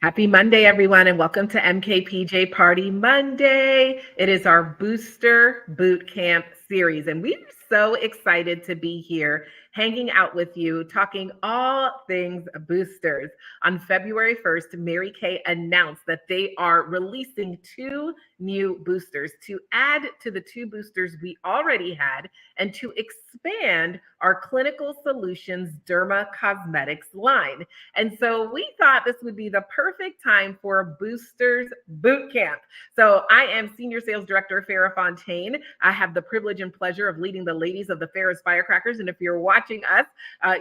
Happy Monday, everyone, and welcome to MKPJ Party Monday. It is our Booster Bootcamp series, and we're so excited to be here hanging out with you, talking all things boosters. On February 1st, Mary Kay announced that they are releasing two new boosters to add to the two boosters we already had and to expand our Clinical Solutions DermaCosmetics line. And so we thought this would be the perfect time for a Boosters Bootcamp. So I am Senior Sales Director Farrah Fontaine. I have the privilege and pleasure of leading the ladies of the Ferris Firecrackers. And if you're watching us,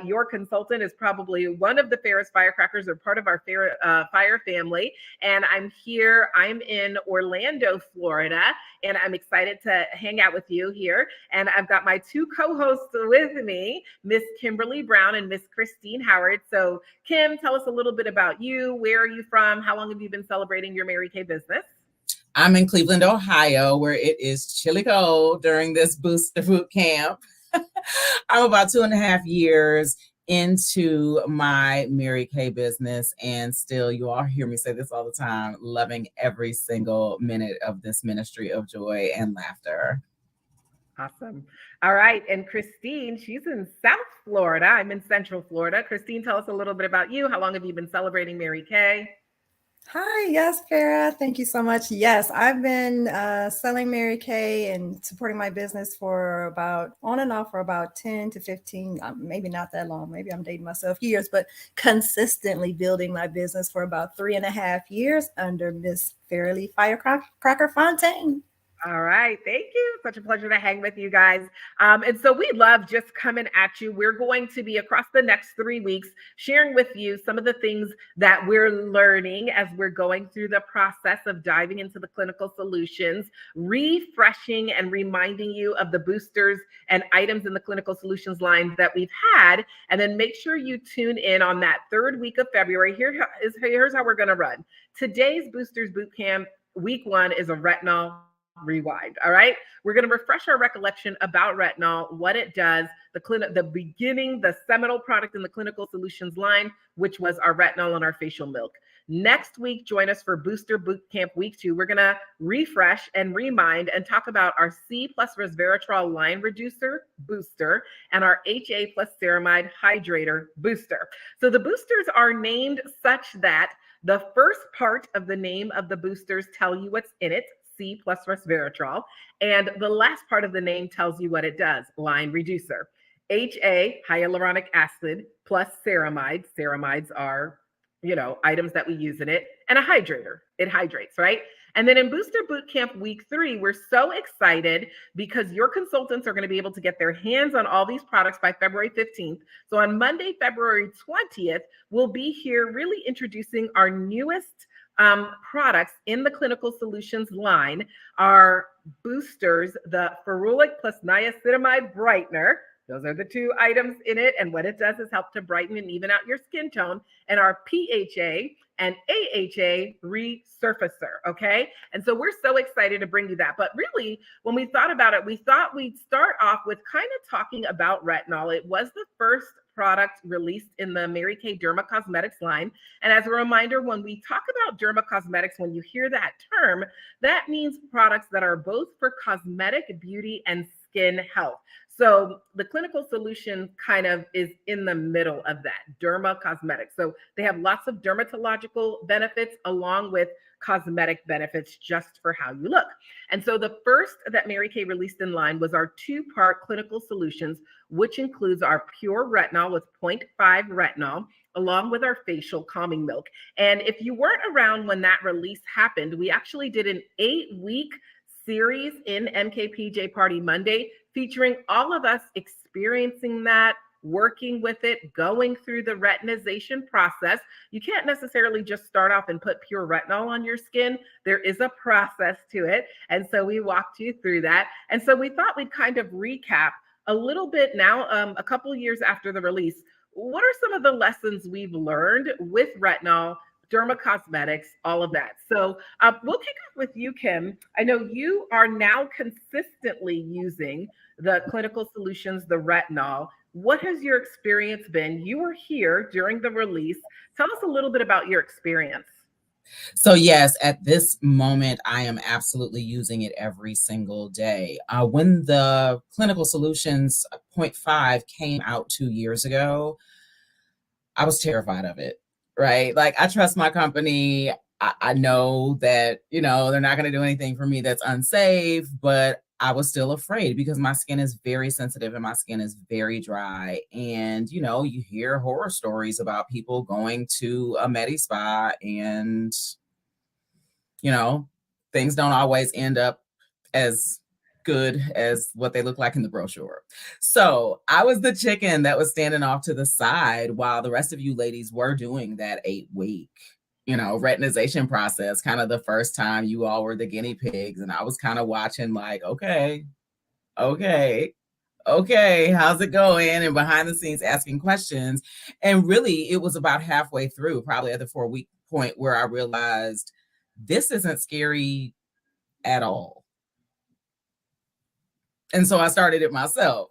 your consultant is probably one of the Ferris Firecrackers or part of our Fire family. And I'm in Orlando, Florida, and I'm excited to hang out with you here. And I've got my two co-hosts with me, Miss Kimberly Brown and Miss Christine Howard. So Kim, tell us a little bit about you. Where are you from? How long have you been celebrating your Mary Kay business? I'm in Cleveland, Ohio, where it is chilly cold during this Booster Boot Camp. I'm about 2.5 years into my Mary Kay business, and still, you all hear me say this all the time, loving every single minute of this ministry of joy and laughter. Awesome. All right. And Christine, she's in South Florida. I'm in Central Florida. Christine, tell us a little bit about you. How long have you been celebrating Mary Kay? Hi, yes, Farrah. Thank you so much. Yes, I've been selling Mary Kay and supporting my business for about on and off for about 10 to 15, maybe not that long. Maybe I'm dating myself years, but consistently building my business for about 3.5 years under Miss Fairly Firecracker Fontaine. All right. Thank you. Such a pleasure to hang with you guys. And so we love just coming at you. We're going to be across the next 3 weeks sharing with you some of the things that we're learning as we're going through the process of diving into the clinical solutions, refreshing and reminding you of the boosters and items in the clinical solutions line that we've had. And then make sure you tune in on that third week of February. Here's how we're going to run. Today's Boosters Bootcamp, week 1 is a retinol rewind. All right. We're going to refresh our recollection about retinol, what it does, the seminal product in the clinical solutions line, which was our retinol and our facial milk. Next week, join us for Booster Bootcamp week 2. We're going to refresh and remind and talk about our C plus resveratrol line reducer booster and our HA plus ceramide hydrator booster. So the boosters are named such that the first part of the name of the boosters tell you what's in it, C plus resveratrol, and the last part of the name tells you what it does, line reducer. HA, hyaluronic acid, plus ceramides. Ceramides are, items that we use in it, and a hydrator. It hydrates, right? And then in Booster Bootcamp week 3, we're so excited because your consultants are going to be able to get their hands on all these products by February 15th. So on Monday, February 20th, we'll be here really introducing our newest products in the clinical solutions line, are boosters, the ferulic plus niacinamide brightener. Those are the 2 items in it. And what it does is help to brighten and even out your skin tone, and our PHA and AHA resurfacer. Okay. And so we're so excited to bring you that. But really, when we thought about it, we thought we'd start off with kind of talking about retinol. It was the first product released in the Mary Kay DermaCosmetics line. And as a reminder, when we talk about dermacosmetics, when you hear that term, that means products that are both for cosmetic, beauty, and skin health. So the clinical solution kind of is in the middle of that, dermacosmetics. So they have lots of dermatological benefits along with cosmetic benefits just for how you look. And so the first that Mary Kay released in line was our 2-part clinical solutions, which includes our pure retinol with 0.5 retinol, along with our facial calming milk. And if you weren't around when that release happened, we actually did an 8-week series in MKPJ Party Monday, featuring all of us experiencing that, working with it, going through the retinization process. You can't necessarily just start off and put pure retinol on your skin. There is a process to it. And so we walked you through that. And so we thought we'd kind of recap a little bit now, a couple years after the release. What are some of the lessons we've learned with retinol, dermacosmetics, all of that? So we'll kick off with you, Kim. I know you are now consistently using the clinical solutions, the retinol. What has your experience been? You were here during the release. Tell us a little bit about your experience. So yes, at this moment, I am absolutely using it every single day. When the Clinical Solutions point 0.5 came out 2 years ago, I was terrified of it, right? Like, I trust my company. I know that, they're not going to do anything for me that's unsafe, but I was still afraid because my skin is very sensitive and my skin is very dry. And, you hear horror stories about people going to a med spa and, things don't always end up as good as what they look like in the brochure. So I was the chicken that was standing off to the side while the rest of you ladies were doing that 8-week, retinization process. Kind of the first time you all were the guinea pigs. And I was kind of watching like, okay, how's it going? And behind the scenes asking questions. And really it was about halfway through, probably at the 4-week point, where I realized this isn't scary at all. And so I started it myself.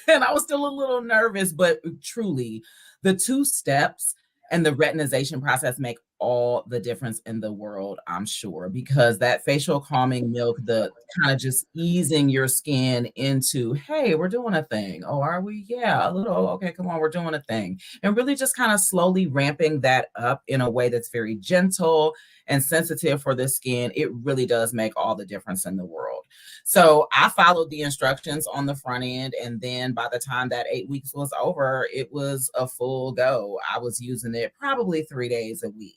And I was still a little nervous, but truly the 2 steps and the retinization process make all the difference in the world, I'm sure, because that facial calming milk, the kind of just easing your skin into, hey, we're doing a thing. Oh, are we? Yeah, a little. Okay, come on, we're doing a thing. And really just kind of slowly ramping that up in a way that's very gentle and sensitive for the skin. It really does make all the difference in the world. So I followed the instructions on the front end. And then by the time that 8 weeks was over, it was a full go. I was using it probably 3 days a week.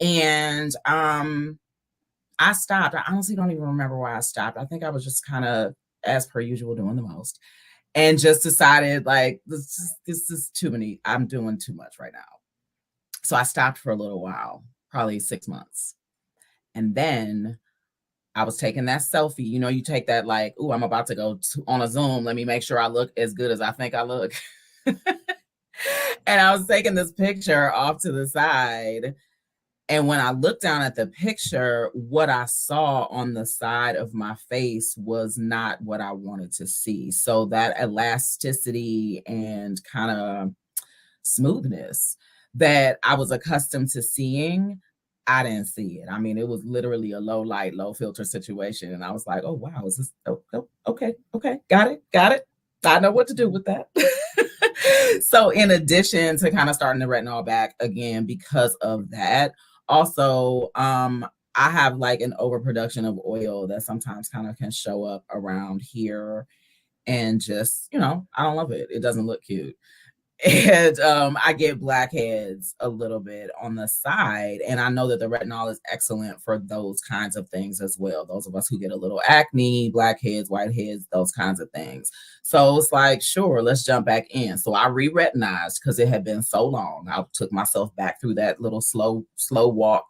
And I stopped. I honestly don't even remember why I stopped. I think I was just kind of, as per usual, doing the most. And just decided like, this is too many. I'm doing too much right now. So I stopped for a little while, probably 6 months. And then I was taking that selfie. You take that like, oh, I'm about to go on a Zoom. Let me make sure I look as good as I think I look. And I was taking this picture off to the side. And when I looked down at the picture, what I saw on the side of my face was not what I wanted to see. So that elasticity and kind of smoothness that I was accustomed to seeing, I didn't see it. I mean, it was literally a low light, low filter situation. And I was like, oh, wow, is this, okay. Got it. I know what to do with that. So in addition to kind of starting the retinol back again, because of that, also, I have like an overproduction of oil that sometimes kind of can show up around here. And just, I don't love it. It doesn't look cute. And I get blackheads a little bit on the side. And I know that the retinol is excellent for those kinds of things as well. Those of us who get a little acne, blackheads, whiteheads, those kinds of things. So it's like, sure, let's jump back in. So I re-retinized because it had been so long. I took myself back through that little slow walk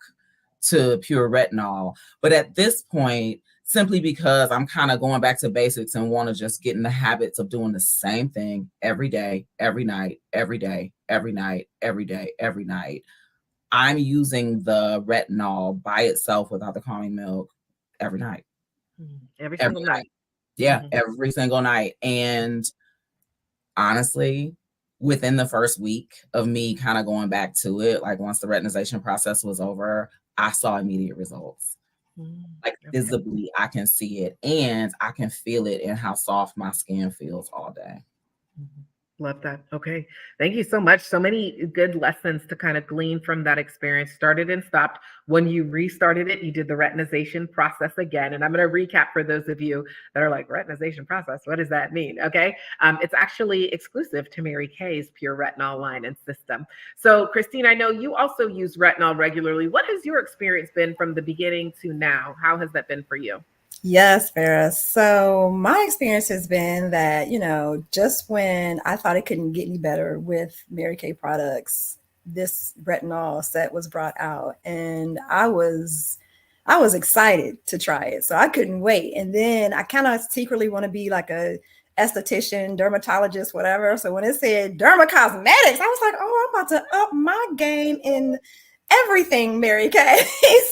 to pure retinol. But at this point, simply because I'm kind of going back to basics and want to just get in the habits of doing the same thing every day, every night, every day, every night, every day, every night. I'm using the retinol by itself without the calming milk every night. Every single night. Yeah, every single night. And honestly, within the first week of me kind of going back to it, like once the retinization process was over, I saw immediate results. Like visibly, I can see it and I can feel it in how soft my skin feels all day. Love that. Okay. Thank you so much. So many good lessons to kind of glean from that experience. Started and stopped. When you restarted it, you did the retinization process again. And I'm going to recap for those of you that are like, retinization process, what does that mean? Okay. It's actually exclusive to Mary Kay's Pure Retinol line and system. So Christine, I know you also use retinol regularly. What has your experience been from the beginning to now? How has that been for you? Yes, Farrah. So my experience has been that, just when I thought it couldn't get any better with Mary Kay products, this retinol set was brought out and I was excited to try it. So I couldn't wait. And then I kind of secretly want to be like a esthetician, dermatologist, whatever. So when it said DermaCosmetics, I was like, oh, I'm about to up my game in everything Mary Kay.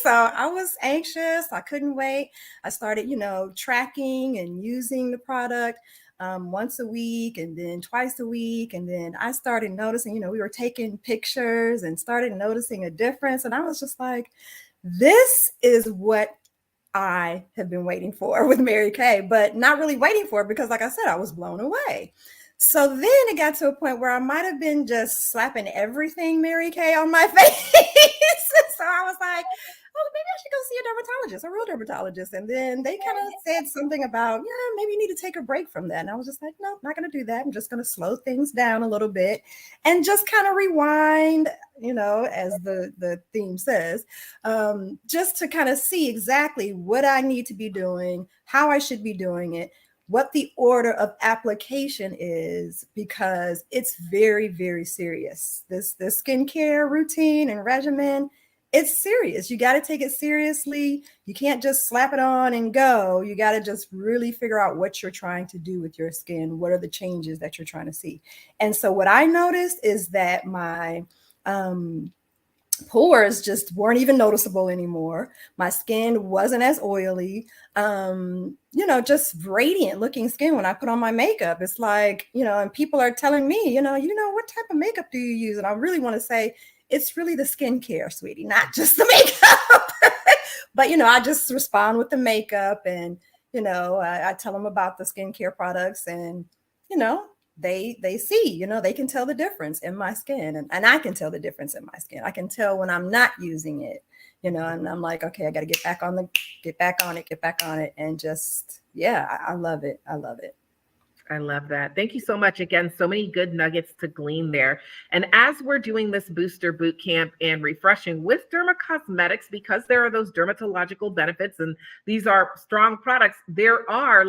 So I was anxious. I couldn't wait. I started, tracking and using the product. once a week and then twice a week. And then I started noticing, we were taking pictures and started noticing a difference. And I was just like, this is what I have been waiting for with Mary Kay, but not really waiting for it because, like I said, I was blown away. So then it got to a point where I might have been just slapping everything Mary Kay on my face. So I was like, oh, maybe I should go see a dermatologist, a real dermatologist. And then they kind of said something about, yeah, maybe you need to take a break from that. And I was just like, no, not going to do that. I'm just going to slow things down a little bit and just kind of rewind, as the theme says, just to kind of see exactly what I need to be doing, how I should be doing it, what the order of application is, because it's very, very serious. This skincare routine and regimen, it's serious. You got to take it seriously. You can't just slap it on and go. You got to just really figure out what you're trying to do with your skin. What are the changes that you're trying to see? And so what I noticed is that my pores just weren't even noticeable anymore. My skin wasn't as oily, just radiant looking skin when I put on my makeup. It's like, and people are telling me, what type of makeup do you use? And I really want to say, it's really the skincare, sweetie, not just the makeup. But, I just respond with the makeup and, I tell them about the skincare products and, they see, they can tell the difference in my skin and I can tell the difference in my skin. I can tell when I'm not using it, and I'm like, okay, I got to get back on it. And just, yeah, I love it. I love it. I love that. Thank you so much. Again, so many good nuggets to glean there. And as we're doing this booster boot camp and refreshing with DermaCosmetics, because there are those dermatological benefits and these are strong products, there are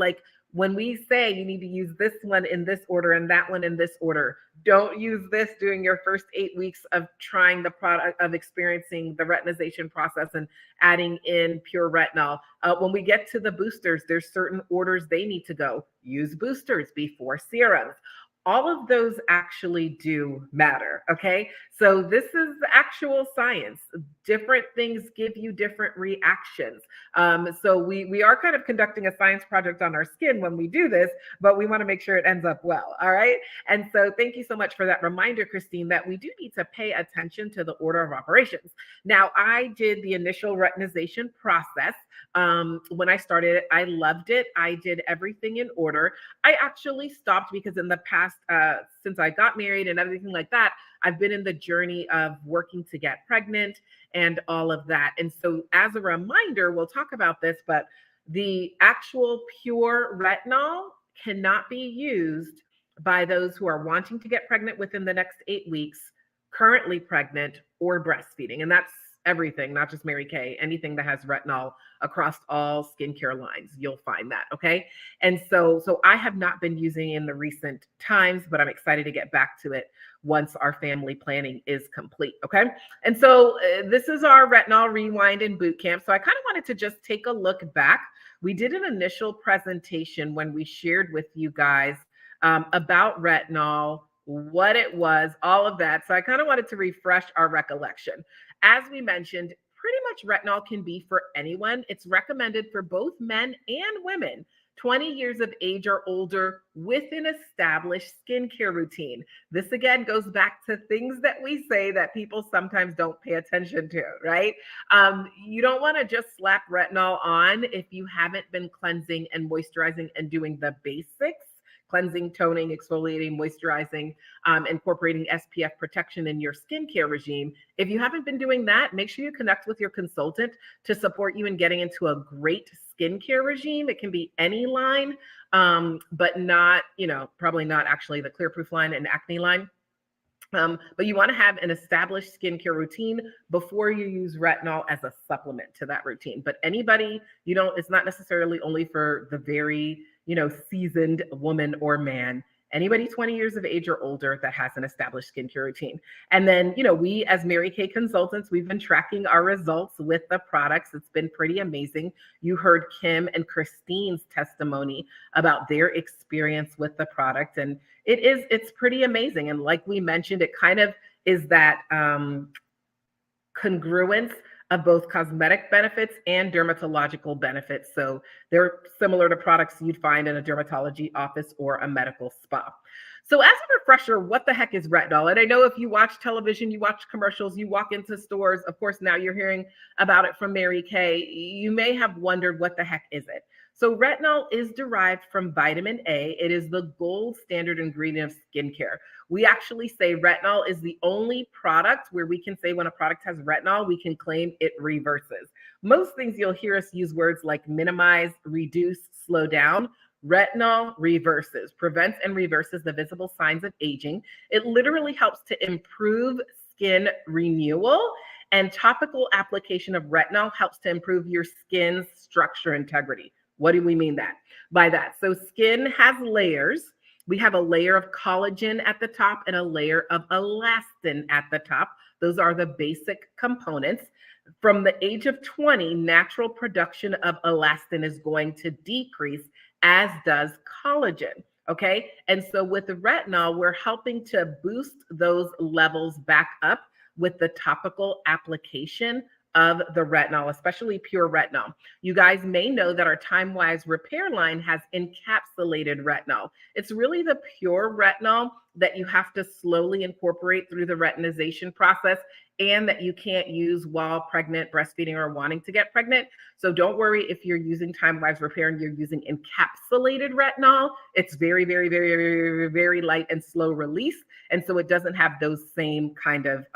when we say you need to use this one in this order and that one in this order, don't use this during your first 8 weeks of trying the product, of experiencing the retinization process and adding in pure retinol. When we get to the boosters, there's certain orders they need to go. Use boosters before serums. All of those actually do matter, okay? So this is actual science. Different things give you different reactions. So we are kind of conducting a science project on our skin when we do this, but we want to make sure it ends up well, all right? And so thank you so much for that reminder, Christine, that we do need to pay attention to the order of operations. Now, I did the initial retinization process. When I started it, I loved it. I did everything in order. I actually stopped because in the past, since I got married and everything like that, I've been in the journey of working to get pregnant and all of that. And so as a reminder, we'll talk about this, but the actual pure retinol cannot be used by those who are wanting to get pregnant within the next 8 weeks, currently pregnant, or breastfeeding. And that's everything, not just Mary Kay, anything that has retinol across all skincare lines, you'll find that, okay? And so I have not been using it in the recent times, but I'm excited to get back to it once our family planning is complete, okay? And so this is our retinol rewind and boot camp. So I kind of wanted to just take a look back. We did an initial presentation when we shared with you guys about retinol, what it was, all of that. So I kind of wanted to refresh our recollection. As we mentioned, pretty much retinol can be for anyone. It's recommended for both men and women 20 years of age or older with an established skincare routine. This again goes back to things that we say that people sometimes don't pay attention to, right? You don't want to just slap retinol on if you haven't been cleansing and moisturizing and doing the basics. Cleansing, toning, exfoliating, moisturizing, incorporating SPF protection in your skincare regime. If you haven't been doing that, make sure you connect with your consultant to support you in getting into a great skincare regime. It can be any line, but not, probably not actually the Clear Proof line and acne line. But you want to have an established skincare routine before you use retinol as a supplement to that routine. But anybody, it's not necessarily only for the very, seasoned woman or man, anybody 20 years of age or older that has an established skincare routine. And then, we as Mary Kay consultants, we've been tracking our results with the products. It's been pretty amazing. You heard Kim and Christine's testimony about their experience with the product. And it's pretty amazing. And like we mentioned, it kind of is that congruence of both cosmetic benefits and dermatological benefits. So they're similar to products you'd find in a dermatology office or a medical spa. So as a refresher, what the heck is retinol? And I know if you watch television, you watch commercials, you walk into stores, of course, now you're hearing about it from Mary Kay. You may have wondered, what the heck is it? So retinol is derived from vitamin A. It is the gold standard ingredient of skincare. We actually say retinol is the only product where we can say when a product has retinol, we can claim it reverses. Most things you'll hear us use words like minimize, reduce, slow down. Retinol reverses, prevents and reverses the visible signs of aging. It literally helps to improve skin renewal, and topical application of retinol helps to improve your skin's structure integrity. What do we mean by that? So skin has layers. We have a layer of collagen at the top and a layer of elastin at the top. Those are the basic components. From the age of 20, natural production of elastin is going to decrease, as does collagen. Okay. And so with the retinol, we're helping to boost those levels back up with the topical application of the retinol, especially pure retinol. You guys may know that our Time-Wise Repair line has encapsulated retinol. It's really the pure retinol that you have to slowly incorporate through the retinization process, and that you can't use while pregnant, breastfeeding, or wanting to get pregnant. So don't worry if you're using Time-Wise Repair and you're using encapsulated retinol. It's very, very, very, very, very light and slow release. And so it doesn't have those same kind of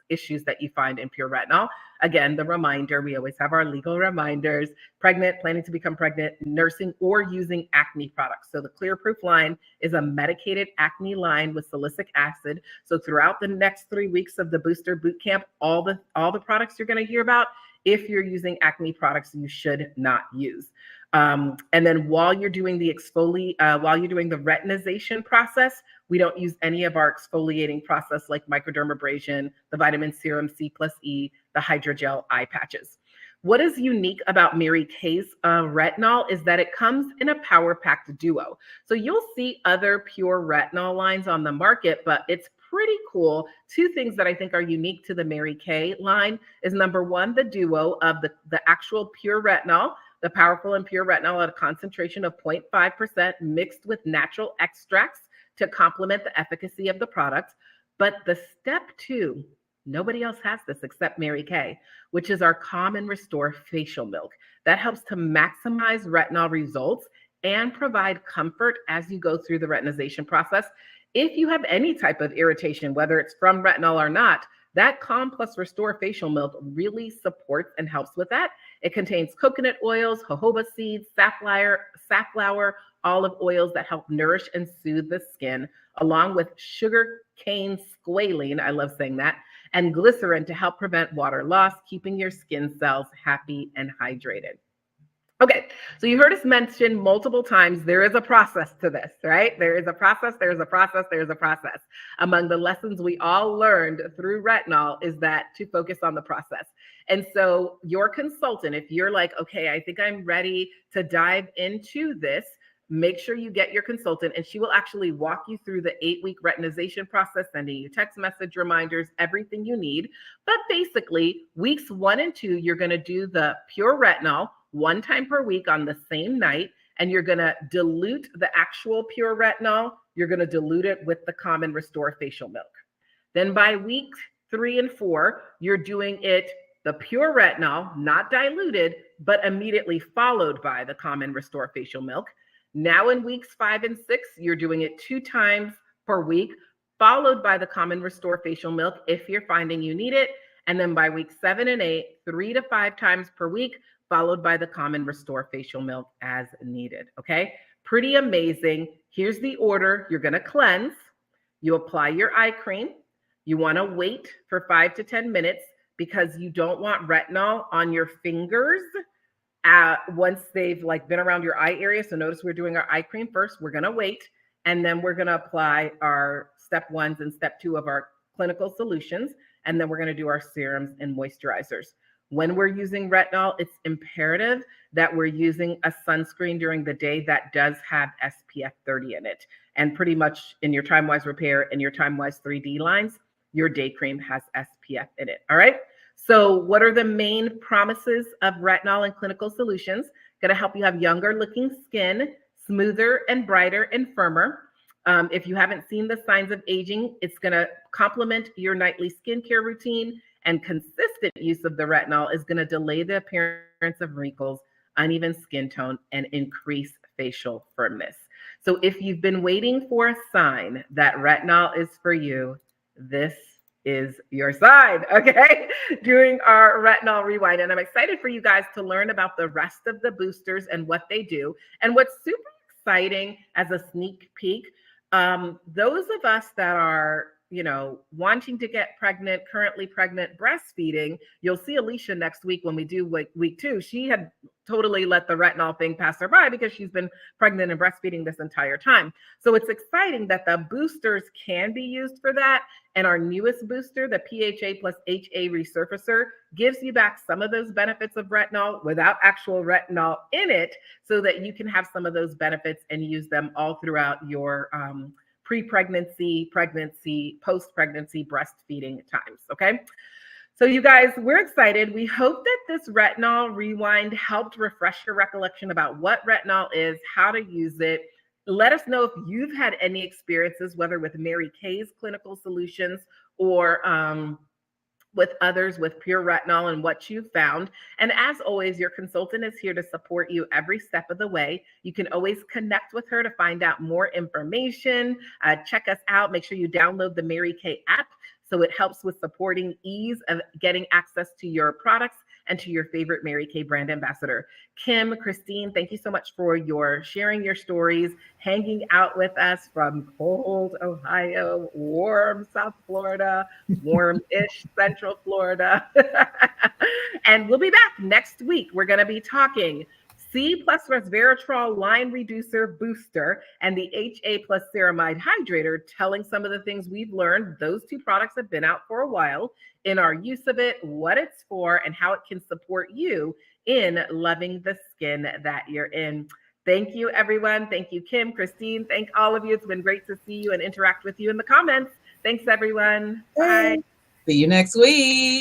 issues that you find in pure retinol. Again, the reminder, we always have our legal reminders: pregnant, planning to become pregnant, nursing, or using acne products. So the Clear Proof line is a medicated acne line with salicylic acid. So throughout the next 3 weeks of the Booster Bootcamp, all the products you're going to hear about, if you're using acne products, you should not use. And then while you're doing the retinization process, we don't use any of our exfoliating process like microdermabrasion, the vitamin serum C+E, the hydrogel eye patches. What is unique about Mary Kay's retinol is that it comes in a power-packed duo. So you'll see other pure retinol lines on the market, but it's pretty cool. Two things that I think are unique to the Mary Kay line is, number one, the duo of the actual pure retinol, the powerful and pure retinol at a concentration of 0.5% mixed with natural extracts to complement the efficacy of the product. But the step two, nobody else has this except Mary Kay, which is our Calm and Restore facial milk. That helps to maximize retinol results and provide comfort as you go through the retinization process. If you have any type of irritation, whether it's from retinol or not, that Calm plus Restore facial milk really supports and helps with that. It contains coconut oils, jojoba seeds, safflower, olive oils that help nourish and soothe the skin, along with sugar cane squalene, I love saying that, and glycerin to help prevent water loss, keeping your skin cells happy and hydrated. Okay, so you heard us mention multiple times, there is a process to this, right? There is a process, there's a process, there's a process. Among the lessons we all learned through retinol is that to focus on the process. And so your consultant, if you're like, okay, I think I'm ready to dive into this, make sure you get your consultant, and she will actually walk you through the 8-week retinization process, sending you text message reminders, everything you need. But basically, weeks 1 and 2, you're going to do the pure retinol 1 time per week on the same night, and you're going to dilute the actual pure retinol. You're going to dilute it with the Calm and Restore facial milk. Then by week 3 and 4, you're doing it the pure retinol, not diluted, but immediately followed by the Calm and Restore facial milk. Now in weeks 5 and 6, you're doing it 2 times per week, followed by the Calm and Restore facial milk if you're finding you need it. And then by week 7 and 8, 3 to 5 times per week, followed by the Calm and Restore facial milk as needed. Okay, pretty amazing. Here's the order. You're going to cleanse. You apply your eye cream. You want to wait for 5 to 10 minutes because you don't want retinol on your fingers once they've been around your eye area. So notice we're doing our eye cream first. We're going to wait, and then we're going to apply our step 1s and step 2 of our clinical solutions. And then we're going to do our serums and moisturizers. When we're using retinol, it's imperative that we're using a sunscreen during the day that does have SPF 30 in it. And pretty much in your Time-Wise Repair and your Time-Wise 3D lines, your day cream has SPF in it. All right. So what are the main promises of retinol and clinical solutions? Going to help you have younger looking skin, smoother and brighter and firmer. If you haven't seen the signs of aging, it's going to complement your nightly skincare routine, and consistent use of the retinol is going to delay the appearance of wrinkles, uneven skin tone, and increase facial firmness. So if you've been waiting for a sign that retinol is for you, this is your sign, okay? During our retinol rewind. And I'm excited for you guys to learn about the rest of the boosters and what they do. And what's super exciting as a sneak peek, those of us that are, wanting to get pregnant, currently pregnant, breastfeeding, you'll see Alicia next week when we do week 2. She had totally let the retinol thing pass her by because she's been pregnant and breastfeeding this entire time. So it's exciting that the boosters can be used for that. And our newest booster, the PHA plus HA resurfacer, gives you back some of those benefits of retinol without actual retinol in it, so that you can have some of those benefits and use them all throughout your pre-pregnancy, pregnancy, post-pregnancy, breastfeeding times, okay? So you guys, we're excited. We hope that this retinol rewind helped refresh your recollection about what retinol is, how to use it. Let us know if you've had any experiences, whether with Mary Kay's clinical solutions or with others with pure retinol, and what you found. And as always, your consultant is here to support you every step of the way. You can always connect with her to find out more information. Check us out. Make sure you download the Mary Kay app, so it helps with supporting ease of getting access to your products and to your favorite Mary Kay brand ambassador. Kim, Christine, thank you so much for sharing your stories, hanging out with us from cold Ohio, warm South Florida, warm-ish Central Florida. And we'll be back next week. We're going to be talking C plus resveratrol line reducer booster and the HA plus ceramide hydrator, telling some of the things we've learned. Those 2 products have been out for a while, in our use of it, what it's for, and how it can support you in loving the skin that you're in. Thank you, everyone. Thank you, Kim, Christine. Thank all of you. It's been great to see you and interact with you in the comments. Thanks, everyone. Bye. See you next week.